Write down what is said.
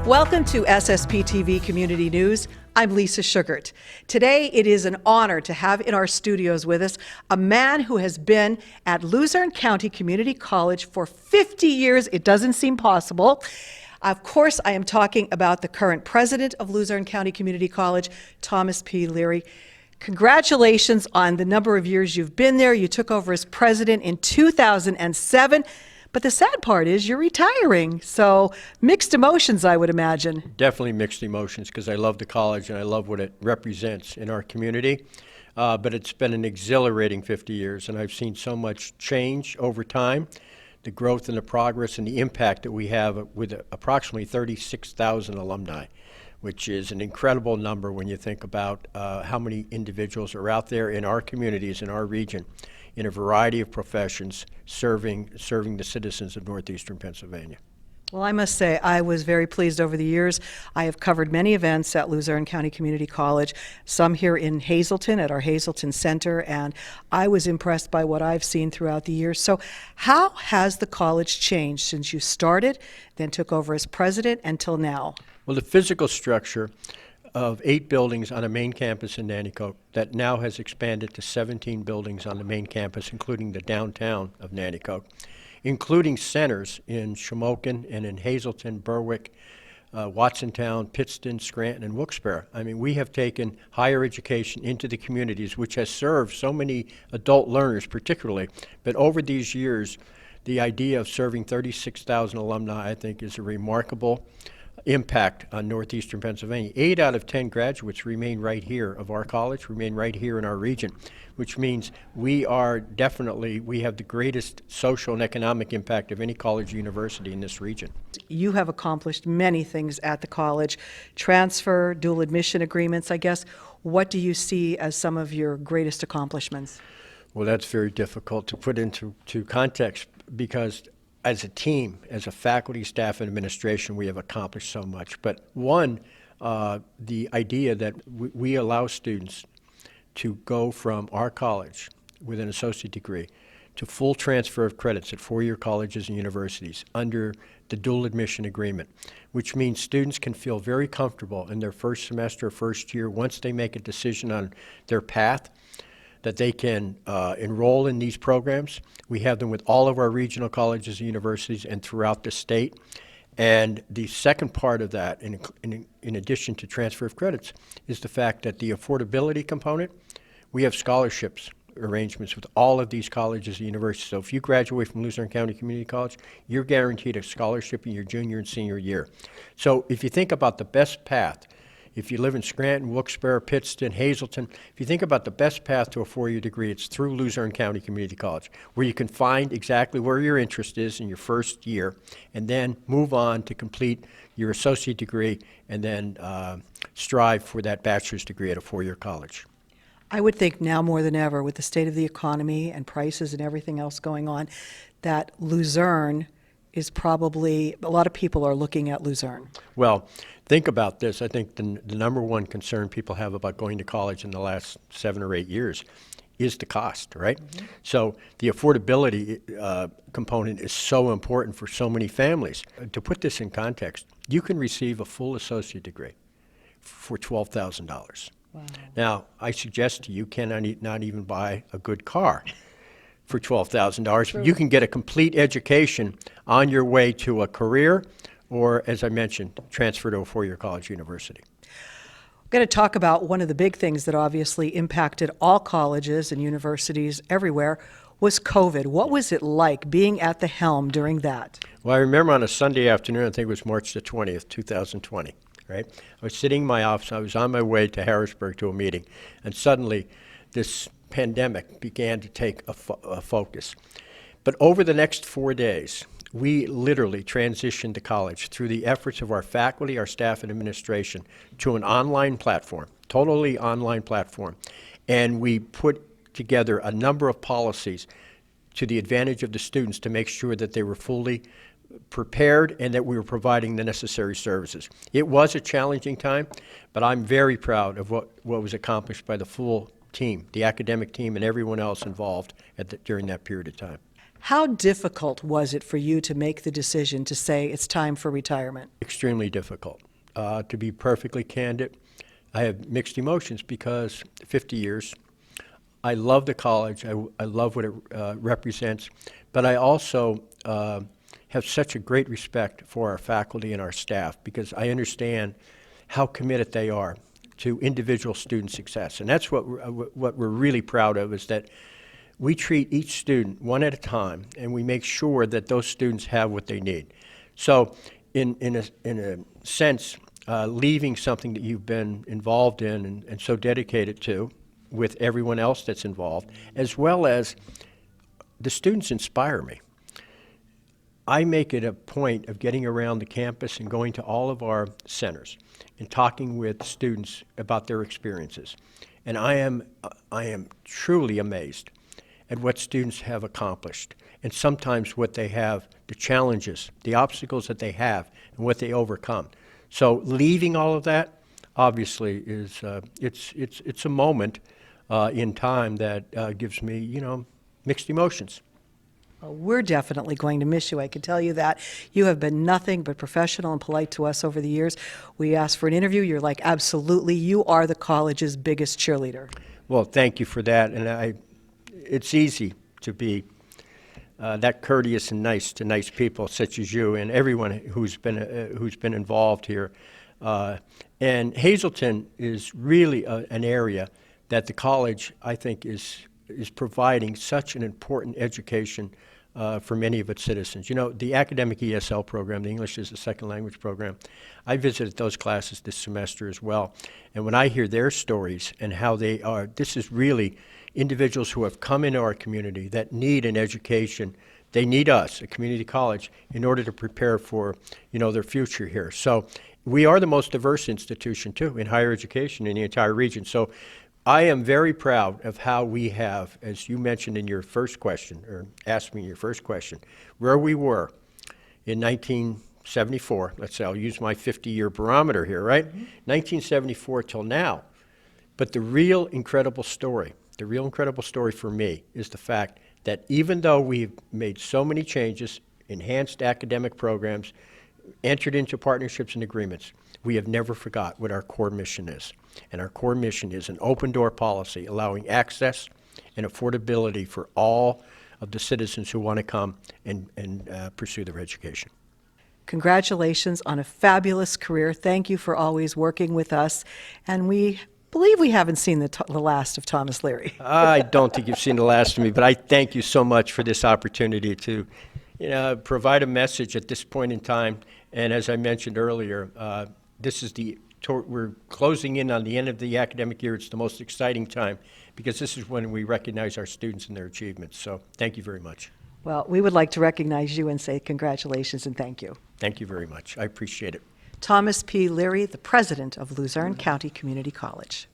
Welcome to SSPTV Community News. I'm Lisa Sugart. Today, it is an honor to have in our studios with us a man who has been at Luzerne County Community College for 50 years. It doesn't seem possible. Of course, I am talking about the current president of Luzerne County Community College, Thomas P. Leary. Congratulations on the number of years you've been there. You took over as president in 2007. But the sad part is you're retiring, so mixed emotions, I would imagine. Definitely mixed emotions, because I love the college and I love what it represents in our community. But it's been an exhilarating 50 years, and I've seen so much change over time, the growth and the progress and the impact that we have with approximately 36,000 alumni, which is an incredible number when you think about how many individuals are out there in our communities, in our region, in a variety of professions, serving the citizens of northeastern Pennsylvania. Well, I must say, I was very pleased over the years. I have covered many events at Luzerne County Community College, some here in Hazleton at our Hazleton Center, and I was impressed by what I've seen throughout the years. So how has the college changed since you started, then took over as president, until now? Well, the physical structure of 8 buildings on a main campus in Nanticoke that now has expanded to 17 buildings on the main campus, including the downtown of Nanticoke, including centers in Shamokin and in Hazleton, Berwick, Watsontown, Pittston, Scranton, and Wilkes-Barre. I mean, we have taken higher education into the communities, which has served so many adult learners particularly. But over these years, the idea of serving 36,000 alumni, I think, is a remarkable impact on northeastern Pennsylvania. 8 out of 10 graduates remain right here of our college, remain right here in our region, which means we have the greatest social and economic impact of any college or university in this region. You have accomplished many things at the college, transfer, dual admission agreements, I guess. What do you see as some of your greatest accomplishments? Well, that's very difficult to put into context, because as a team, as a faculty, staff, and administration, we have accomplished so much. But one, the idea that we allow students to go from our college with an associate degree to full transfer of credits at 4-year colleges and universities under the dual admission agreement, which means students can feel very comfortable in their first semester or first year, once they make a decision on their path, that they can enroll in these programs. We have them with all of our regional colleges and universities and throughout the state. And the second part of that, in addition to transfer of credits, is the fact that the affordability component, we have scholarships arrangements with all of these colleges and universities. So if you graduate from Luzerne County Community College, you're guaranteed a scholarship in your junior and senior year. So if you think about the best path, if you live in Scranton, Wilkes-Barre, Pittston, Hazleton, if you think about the best path to a 4-year degree, it's through Luzerne County Community College, where you can find exactly where your interest is in your first year, and then move on to complete your associate degree, and then strive for that bachelor's degree at a 4-year college. I would think now more than ever, with the state of the economy and prices and everything else going on, that Luzerne is probably, a lot of people are looking at Luzerne. Well, think about this. I think the number one concern people have about going to college in the last 7 or 8 years is the cost, right? Mm-hmm. So the affordability component is so important for so many families. To put this in context, you can receive a full associate degree for $12,000. Wow. Now, I suggest to you cannot not even buy a good car for $12,000. You can get a complete education on your way to a career, or, as I mentioned, transfer to a 4-year college university. We're going to talk about one of the big things that obviously impacted all colleges and universities everywhere was COVID. What was it like being at the helm during that? Well, I remember on a Sunday afternoon, I think it was March the 20th, 2020, right? I was sitting in my office, I was on my way to Harrisburg to a meeting, and suddenly this pandemic began to take a focus. But over the next 4 days, we literally transitioned the college through the efforts of our faculty, our staff, and administration to an online platform, totally online platform. And we put together a number of policies to the advantage of the students to make sure that they were fully prepared and that we were providing the necessary services. It was a challenging time, but I'm very proud of what was accomplished by the full team, the academic team, and everyone else involved during that period of time. How difficult was it for you to make the decision to say it's time for retirement? Extremely difficult. To be perfectly candid, I have mixed emotions because 50 years, I love the college, I love what it represents, but I also have such a great respect for our faculty and our staff because I understand how committed they are to individual student success. And that's what we're really proud of, is that we treat each student one at a time, and we make sure that those students have what they need. So in a sense, leaving something that you've been involved in and so dedicated to with everyone else that's involved, as well as the students inspire me. I make it a point of getting around the campus and going to all of our centers and talking with students about their experiences. And I am truly amazed at what students have accomplished, and sometimes what they have, the challenges, the obstacles that they have, and what they overcome. So leaving all of that, obviously, is it's a moment in time that gives me, mixed emotions. Well, we're definitely going to miss you. I can tell you that. You have been nothing but professional and polite to us over the years. We asked for an interview. You're like, absolutely. You are the college's biggest cheerleader. Well, thank you for that. And it's easy to be that courteous and nice to nice people such as you and everyone who's been involved here. And Hazleton is really an area that the college, I think, is providing such an important education for many of its citizens. The academic ESL program, the English as a Second Language program, I visited those classes this semester as well. And when I hear their stories and how they are, this is really individuals who have come into our community that need an education. They need us, a community college, in order to prepare for, their future here. So we are the most diverse institution, too, in higher education in the entire region. So I am very proud of how we have, as you mentioned in your first question, or asked me in your first question, where we were in 1974. Let's say I'll use my 50-year barometer here, right? 1974 till now. But the real incredible story for me is the fact that even though we've made so many changes, enhanced academic programs, entered into partnerships and agreements, we have never forgot what our core mission is. And our core mission is an open door policy allowing access and affordability for all of the citizens who want to come and pursue their education. Congratulations on a fabulous career. Thank you for always working with us. And we believe we haven't seen the last of Thomas Leary. I don't think you've seen the last of me, but I thank you so much for this opportunity to provide a message at this point in time. And as I mentioned earlier, we're closing in on the end of the academic year. It's the most exciting time because this is when we recognize our students and their achievements. So thank you very much. Well, we would like to recognize you and say congratulations and thank you. Thank you very much. I appreciate it. Thomas P. Leary, the president of Luzerne County Community College.